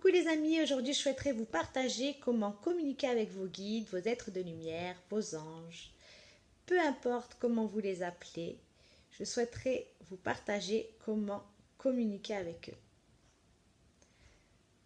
Coucou les amis, aujourd'hui je souhaiterais vous partager comment communiquer avec vos guides, vos êtres de lumière, vos anges. Peu importe comment vous les appelez, je souhaiterais vous partager comment communiquer avec eux.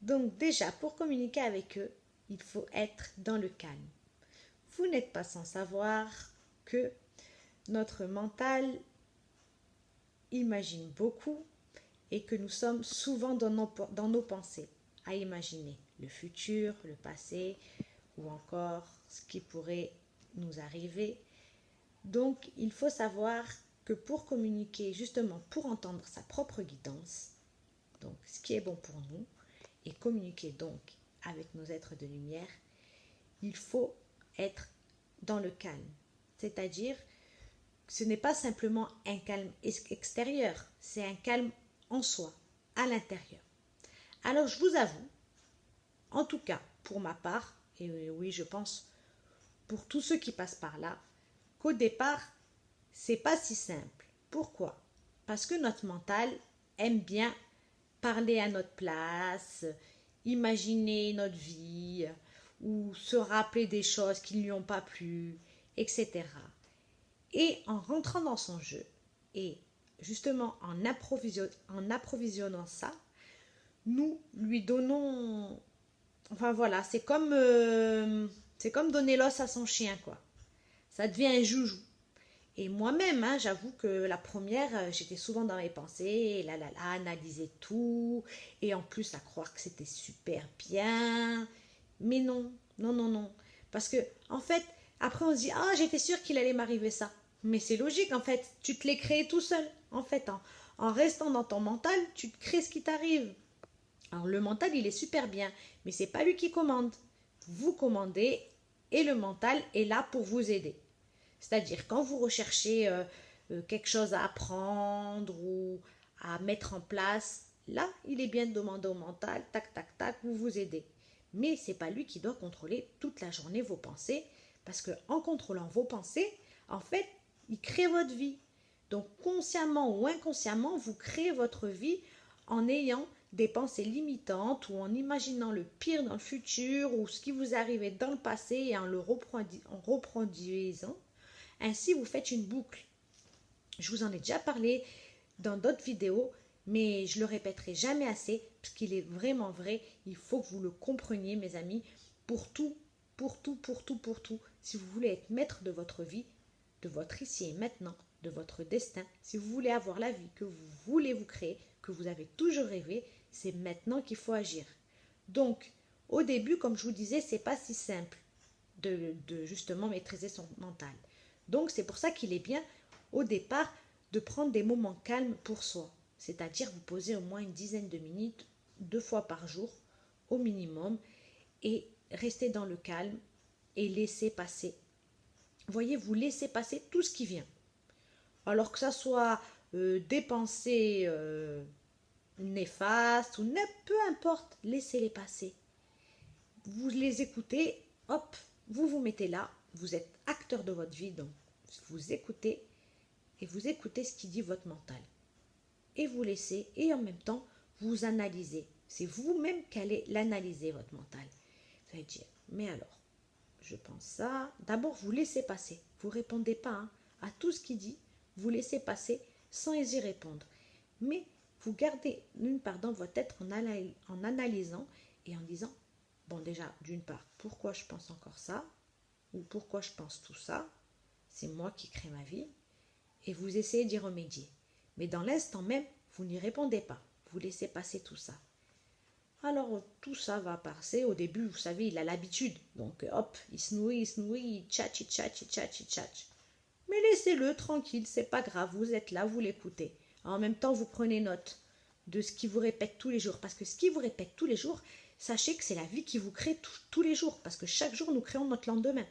Donc déjà, pour communiquer avec eux, il faut être dans le calme. Vous n'êtes pas sans savoir que notre mental imagine beaucoup et que nous sommes souvent dans nos pensées, à imaginer le futur, le passé ou encore ce qui pourrait nous arriver. Donc, il faut savoir que pour communiquer, justement pour entendre sa propre guidance, donc ce qui est bon pour nous, et communiquer donc avec nos êtres de lumière, il faut être dans le calme. C'est-à-dire, ce n'est pas simplement un calme extérieur, c'est un calme en soi, à l'intérieur. Alors je vous avoue, en tout cas pour ma part, et oui je pense pour tous ceux qui passent par là, qu'au départ, c'est pas si simple. Pourquoi? Parce que notre mental aime bien parler à notre place, imaginer notre vie, ou se rappeler des choses qui ne lui ont pas plu, etc. Et en rentrant dans son jeu, et justement en approvisionnant ça, nous lui donnons... Enfin voilà, c'est comme donner l'os à son chien, quoi. Ça devient un joujou. Et moi-même, hein, j'avoue que la première, j'étais souvent dans mes pensées, là, analyser tout, et en plus à croire que c'était super bien. Mais non, non, non, non. Parce que, en fait, après on se dit, ah, j'étais sûre qu'il allait m'arriver ça. Mais c'est logique, en fait, tu te l'es créé tout seul. En fait, en restant dans ton mental, tu te crées ce qui t'arrive. Alors le mental, il est super bien, mais c'est pas lui qui commande. Vous commandez et le mental est là pour vous aider. C'est-à-dire quand vous recherchez quelque chose à apprendre ou à mettre en place, là, il est bien de demander au mental, tac, tac, tac, vous vous aidez. Mais c'est pas lui qui doit contrôler toute la journée vos pensées, parce que en contrôlant vos pensées, en fait, il crée votre vie. Donc consciemment ou inconsciemment, vous créez votre vie en ayant des pensées limitantes ou en imaginant le pire dans le futur ou ce qui vous arrivait dans le passé et en le reproduisant. Ainsi, vous faites une boucle. Je vous en ai déjà parlé dans d'autres vidéos, mais je le répéterai jamais assez parce qu'il est vraiment vrai. Il faut que vous le compreniez, mes amis, pour tout, pour tout, pour tout, pour tout. Si vous voulez être maître de votre vie, de votre ici et maintenant, de votre destin, si vous voulez avoir la vie que vous voulez vous créer, que vous avez toujours rêvé, c'est maintenant qu'il faut agir. Donc, au début, comme je vous disais, c'est pas si simple de justement maîtriser son mental. Donc, c'est pour ça qu'il est bien, au départ, de prendre des moments calmes pour soi. C'est-à-dire vous poser au moins une dizaine de minutes, 2 fois par jour, au minimum, et rester dans le calme et laisser passer. Voyez, vous laissez passer tout ce qui vient. Alors que ça soit des pensées néfastes ou peu importe, laissez-les passer. Vous les écoutez, hop, vous vous mettez là, vous êtes acteur de votre vie, donc vous écoutez et vous écoutez ce qui dit votre mental. Et vous laissez, et en même temps, vous analysez. C'est vous-même qui allez l'analyser, votre mental. Vous allez dire, mais alors, je pense ça. D'abord, vous laissez passer. Vous ne répondez pas à tout ce qu'il dit. Vous laissez passer sans y répondre. Mais vous gardez une part dans votre tête en analysant et en disant, bon déjà, d'une part, pourquoi je pense encore ça? Ou pourquoi je pense tout ça? C'est moi qui crée ma vie. Et vous essayez d'y remédier. Mais dans l'instant même, vous n'y répondez pas. Vous laissez passer tout ça. Alors tout ça va passer. Au début, vous savez, il a l'habitude. Donc hop, il se nourrit, il tchatche, il tchatche, il tchatche, il tchatche. Mais laissez-le tranquille, c'est pas grave, vous êtes là, vous l'écoutez. En même temps, vous prenez note de ce qu'il vous répète tous les jours. Parce que ce qu'il vous répète tous les jours, sachez que c'est la vie qui vous crée tous les jours. Parce que chaque jour, nous créons notre lendemain.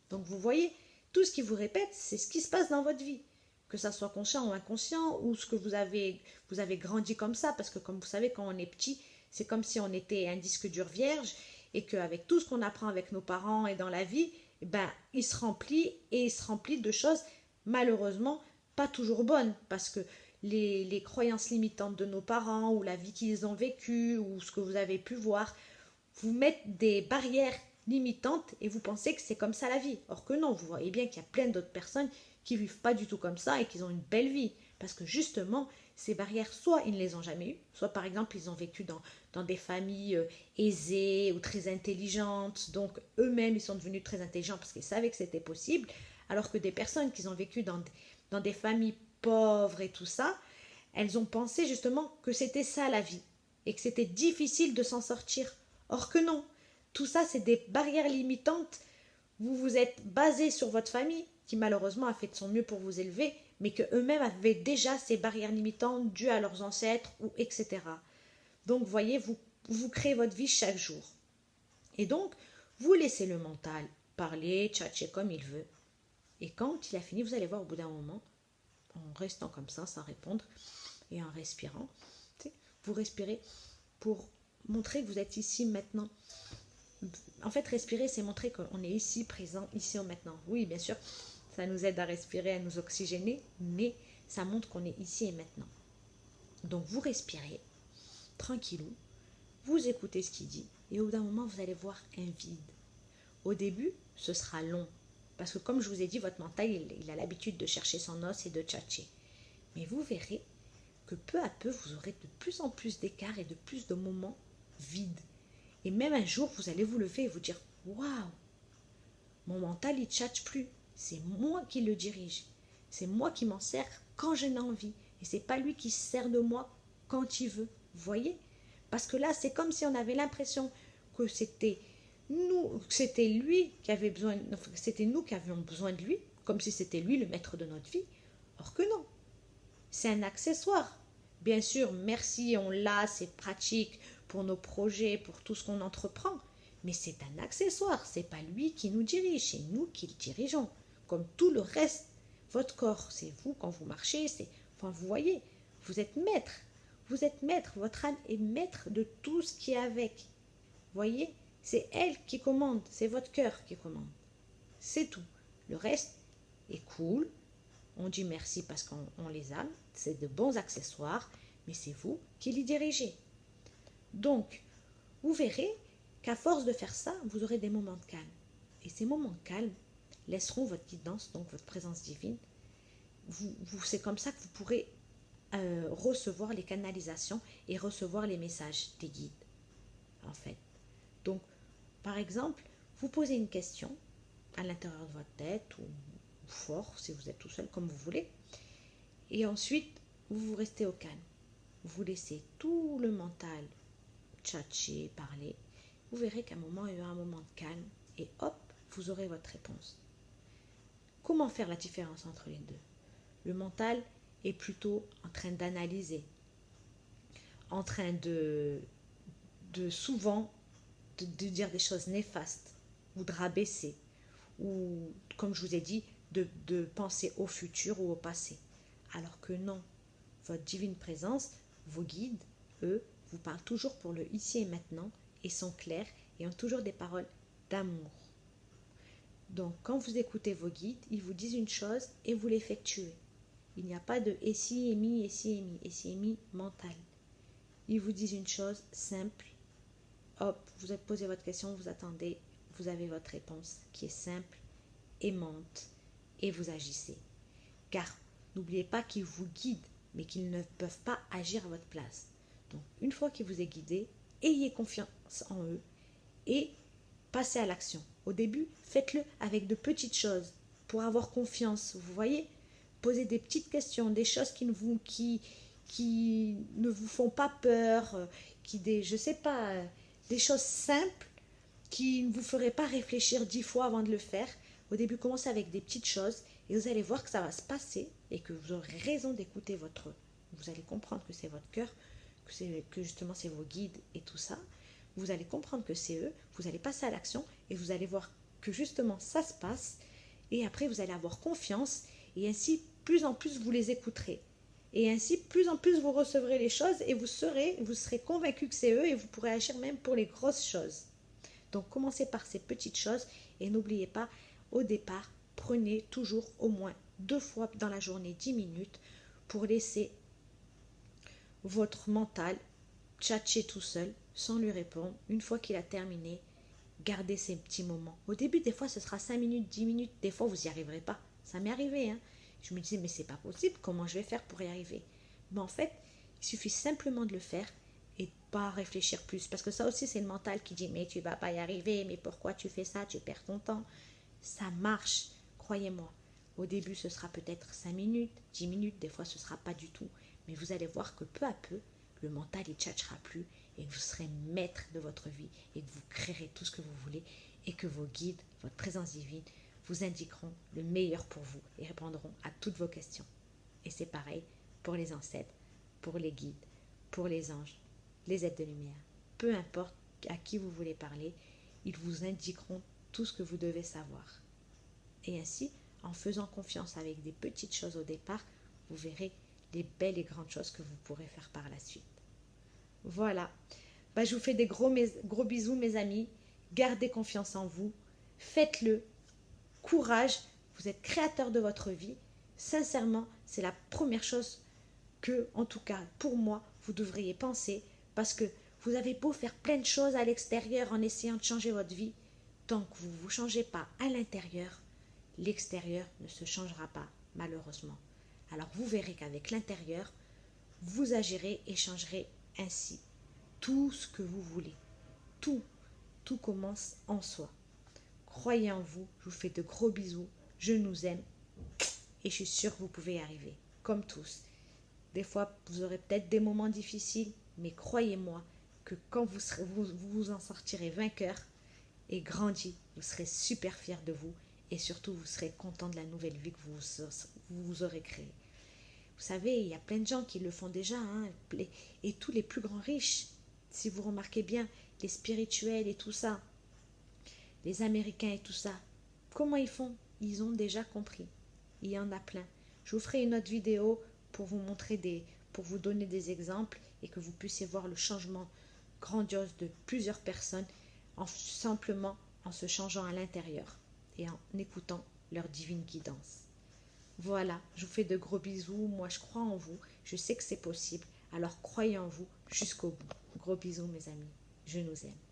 Donc vous voyez, tout ce qu'il vous répète, c'est ce qui se passe dans votre vie. Que ça soit conscient ou inconscient, ou ce que vous avez grandi comme ça. Parce que comme vous savez, quand on est petit, c'est comme si on était un disque dur vierge et qu'avec tout ce qu'on apprend avec nos parents et dans la vie, ben, il se remplit de choses malheureusement pas toujours bonnes parce que les croyances limitantes de nos parents ou la vie qu'ils ont vécue ou ce que vous avez pu voir vous mettent des barrières limitantes et vous pensez que c'est comme ça la vie. Or que non, vous voyez bien qu'il y a plein d'autres personnes qui ne vivent pas du tout comme ça et qui ont une belle vie. Parce que justement, ces barrières, soit ils ne les ont jamais eues, soit par exemple ils ont vécu dans des familles aisées ou très intelligentes, donc eux-mêmes ils sont devenus très intelligents parce qu'ils savaient que c'était possible, alors que des personnes qui ont vécu dans des familles pauvres et tout ça, elles ont pensé justement que c'était ça la vie et que c'était difficile de s'en sortir. Or que non, tout ça c'est des barrières limitantes. Vous vous êtes basé sur votre famille qui malheureusement a fait de son mieux pour vous élever, mais que eux-mêmes avaient déjà ces barrières limitantes dues à leurs ancêtres ou etc. Donc voyez, vous créez votre vie chaque jour. Et donc, vous laissez le mental parler, tchatcher comme il veut. Et quand il a fini, vous allez voir au bout d'un moment, en restant comme ça, sans répondre, et en respirant, vous respirez pour montrer que vous êtes ici maintenant. En fait, respirer, c'est montrer qu'on est ici, présent, ici, au maintenant. Oui, bien sûr, ça nous aide à respirer, à nous oxygéner, mais ça montre qu'on est ici et maintenant. Donc, vous respirez, tranquillou, vous écoutez ce qu'il dit, et au bout d'un moment, vous allez voir un vide. Au début, ce sera long, parce que comme je vous ai dit, votre mental, il a l'habitude de chercher son os et de tchatcher. Mais vous verrez que peu à peu, vous aurez de plus en plus d'écarts et de plus de moments vides. Et même un jour, vous allez vous lever et vous dire « Waouh, mon mental, il ne tchatche plus. C'est moi qui le dirige. C'est moi qui m'en sers quand j'en ai envie. Et c'est pas lui qui se sert de moi quand il veut. » Vous voyez? Parce que là, c'est comme si on avait l'impression que c'était nous, que c'était lui qui avait besoin, c'était nous qui avions besoin de lui, comme si c'était lui le maître de notre vie. Or que non. C'est un accessoire. Bien sûr, merci, on l'a, c'est pratique pour nos projets, pour tout ce qu'on entreprend. Mais c'est un accessoire, c'est pas lui qui nous dirige, c'est nous qui le dirigeons. Comme tout le reste, votre corps, c'est vous quand vous marchez, enfin vous voyez, vous êtes maître. Vous êtes maître, votre âme est maître de tout ce qui est avec. Vous voyez, c'est elle qui commande, c'est votre cœur qui commande. C'est tout. Le reste est cool. On dit merci parce qu'on les a, c'est de bons accessoires, mais c'est vous qui les dirigez. Donc, vous verrez qu'à force de faire ça, vous aurez des moments de calme. Et ces moments de calme laisseront votre guidance, donc votre présence divine. C'est comme ça que vous pourrez recevoir les canalisations et recevoir les messages des guides, en fait. Donc, par exemple, vous posez une question à l'intérieur de votre tête ou fort, si vous êtes tout seul, comme vous voulez. Et ensuite, vous restez au calme. Vous laissez tout le mental tchatcher, parler. Vous verrez qu'à un moment, il y aura un moment de calme et hop, vous aurez votre réponse. Comment faire la différence entre les deux? Le mental est plutôt en train d'analyser, en train de souvent de dire des choses néfastes ou de rabaisser ou, comme je vous ai dit, de penser au futur ou au passé. Alors que non, votre divine présence, vos guides, eux, vous parlent toujours pour le ici et maintenant et sont clairs et ont toujours des paroles d'amour. Donc, quand vous écoutez vos guides, ils vous disent une chose et vous l'effectuez. Il n'y a pas de et si, et mi, et si, et mi, et si, et mi mental. Ils vous disent une chose simple. Hop, vous avez posé votre question, vous attendez, vous avez votre réponse qui est simple, aimante, et vous agissez. Car n'oubliez pas qu'ils vous guident, mais qu'ils ne peuvent pas agir à votre place. Donc, une fois qu'ils vous aient guidé, ayez confiance en eux et passez à l'action. Au début, faites-le avec de petites choses pour avoir confiance. Vous voyez, posez des petites questions, des choses qui ne vous font pas peur, des choses simples qui ne vous feraient pas réfléchir 10 fois avant de le faire. Au début, commencez avec des petites choses et vous allez voir que ça va se passer et que vous aurez raison d'écouter vous allez comprendre que c'est votre cœur, que justement c'est vos guides et tout ça. Vous allez comprendre que c'est eux, vous allez passer à l'action et vous allez voir que justement ça se passe et après vous allez avoir confiance et ainsi plus en plus vous les écouterez. Et ainsi, plus en plus, vous recevrez les choses et vous serez convaincu que c'est eux et vous pourrez agir même pour les grosses choses. Donc, commencez par ces petites choses et n'oubliez pas, au départ, prenez toujours au moins 2 fois dans la journée 10 minutes pour laisser votre mental tchatcher tout seul, sans lui répondre. Une fois qu'il a terminé, gardez ces petits moments. Au début, des fois, ce sera 5 minutes, 10 minutes. Des fois, vous n'y arriverez pas. Ça m'est arrivé, hein. Je me disais, mais c'est pas possible. Comment je vais faire pour y arriver? Mais en fait, il suffit simplement de le faire et pas réfléchir plus. Parce que ça aussi, c'est le mental qui dit, mais tu vas pas y arriver. Mais pourquoi tu fais ça? Tu perds ton temps. Ça marche, croyez-moi. Au début, ce sera peut-être 5 minutes, 10 minutes. Des fois, ce sera pas du tout. Mais vous allez voir que peu à peu, le mental il tchatchera plus et que vous serez maître de votre vie et que vous créerez tout ce que vous voulez et que vos guides, votre présence divine, vous indiqueront le meilleur pour vous et répondront à toutes vos questions. Et c'est pareil pour les ancêtres, pour les guides, pour les anges, les êtres de lumière. Peu importe à qui vous voulez parler, ils vous indiqueront tout ce que vous devez savoir. Et ainsi, en faisant confiance avec des petites choses au départ, vous verrez les belles et grandes choses que vous pourrez faire par la suite. Voilà. Je vous fais des gros bisous, mes amis. Gardez confiance en vous. Faites-le. Courage. Vous êtes créateur de votre vie. Sincèrement, c'est la première chose que, en tout cas, pour moi, vous devriez penser. Parce que vous avez beau faire plein de choses à l'extérieur en essayant de changer votre vie. Tant que vous ne vous changez pas à l'intérieur, l'extérieur ne se changera pas, malheureusement. Alors vous verrez qu'avec l'intérieur, vous agirez et changerez ainsi tout ce que vous voulez. Tout commence en soi. Croyez en vous, je vous fais de gros bisous, je nous aime et je suis sûre que vous pouvez y arriver, comme tous. Des fois, vous aurez peut-être des moments difficiles, mais croyez-moi que quand vous en sortirez vainqueur et grandi, vous serez super fiers de vous et surtout vous serez content de la nouvelle vie que vous aurez créée. Vous savez, il y a plein de gens qui le font déjà, hein, et tous les plus grands riches, si vous remarquez bien, les spirituels et tout ça, les Américains et tout ça, comment ils font? Ils ont déjà compris. Il y en a plein. Je vous ferai une autre vidéo pour vous montrer pour vous donner des exemples et que vous puissiez voir le changement grandiose de plusieurs personnes simplement en se changeant à l'intérieur et en écoutant leur divine guidance. Voilà, je vous fais de gros bisous. Moi, je crois en vous. Je sais que c'est possible. Alors, croyez en vous jusqu'au bout. Gros bisous, mes amis. Je nous aime.